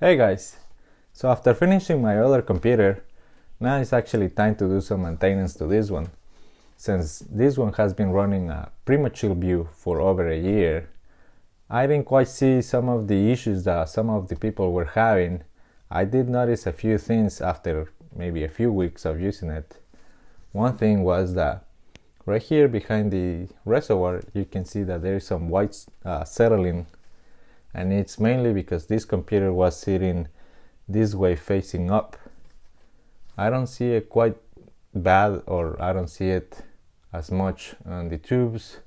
Hey guys, so after finishing my other computer, now it's actually time to do some maintenance to this one. Since this one has been running a Primochill Vue for over a year, I didn't quite see some of the issues that some of the people were having. I did notice a few things after maybe a few weeks of using it. One thing was that right here behind the reservoir, you can see that there is some white settling, and it's mainly because this computer was sitting this way facing up. I don't see it quite bad, or I don't see it as much on the tubes,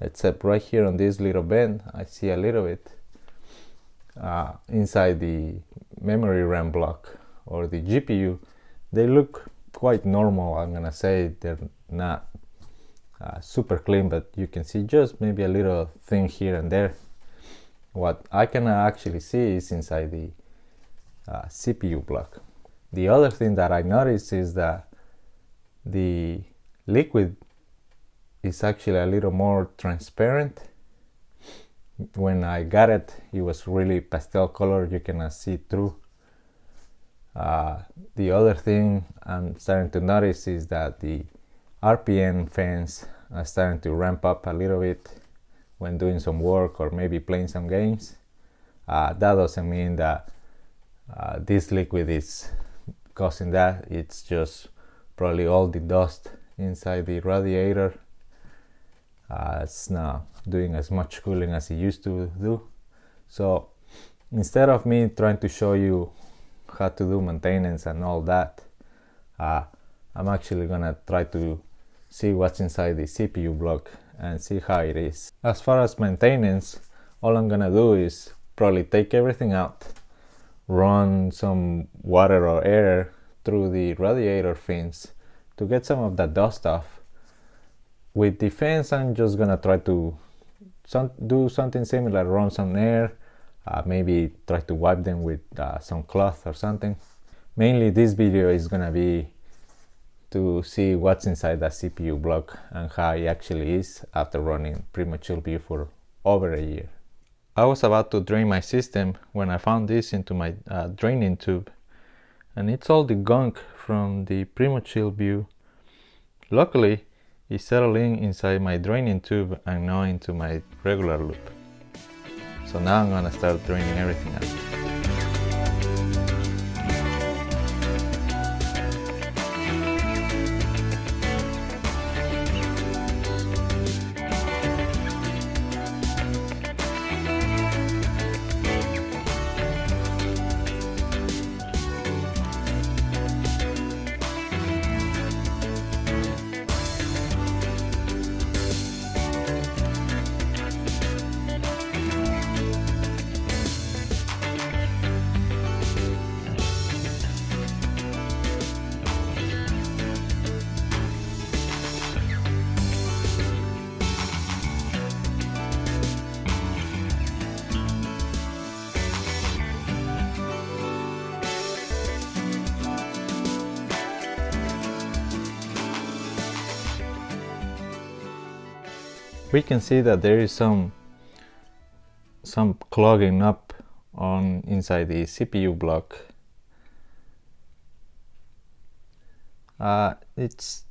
except right here on this little bend I see a little bit inside the memory RAM block or the GPU. They look quite normal. I'm gonna say they're not super clean, but you can see just maybe a little thing here and there. What I can actually see is inside the CPU block. The other thing that I noticed is that the liquid is actually a little more transparent. When I got it, it was really pastel color. You cannot see through. The other thing I'm starting to notice is that the RPM fans are starting to ramp up a little bit when doing some work or maybe playing some games. That doesn't mean that this liquid is causing that. It's just probably all the dust inside the radiator. It's not doing as much cooling as it used to do. So instead of me trying to show you how to do maintenance and all that, I'm actually gonna try to see what's inside the CPU block and see how it is. As far as maintenance, all I'm gonna do is probably take everything out, run some water or air through the radiator fins to get some of that dust off. With the fans, I'm just gonna try to do something similar, run some air, maybe try to wipe them with some cloth or something. Mainly this video is gonna be to see what's inside the CPU block and how it actually is after running Primochill Vue for over a year. I was about to drain my system when I found this into my draining tube, and it's all the gunk from the Primochill Vue. Luckily, it settled inside my draining tube and not into my regular loop. So now I'm gonna start draining everything out. We can see that there is some clogging up on inside the CPU block. It's,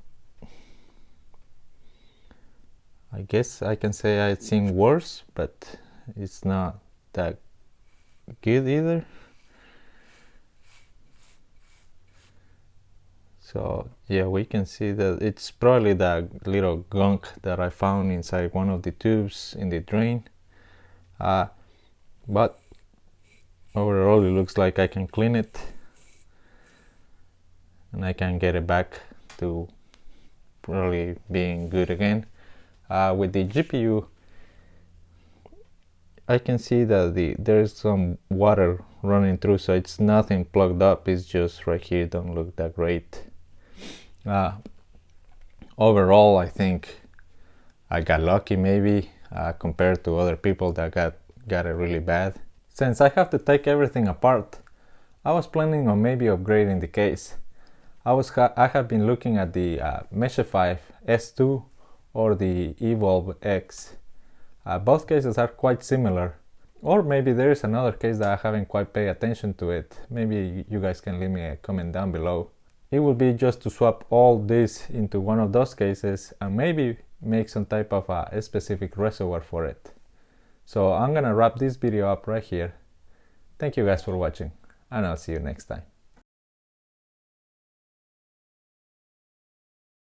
I guess I can say I've seen worse, but it's not that good either. So yeah, we can see that it's probably that little gunk that I found inside one of the tubes in the drain. But overall it looks like I can clean it and I can get it back to probably being good again. With the GPU, I can see that there's some water running through, so it's nothing plugged up, it's just right here, don't look that great. Overall, I think I got lucky maybe compared to other people that got it really bad. Since I have to take everything apart, I was planning on maybe upgrading the case. I have been looking at the Meshify S2 or the Evolve X. Both cases are quite similar. Or maybe there is another case that I haven't quite paid attention to it. Maybe you guys can leave me a comment down below. It will be just to swap all this into one of those cases and maybe make some type of a specific reservoir for it. So I'm gonna wrap this video up right here. Thank you guys for watching, and I'll see you next time.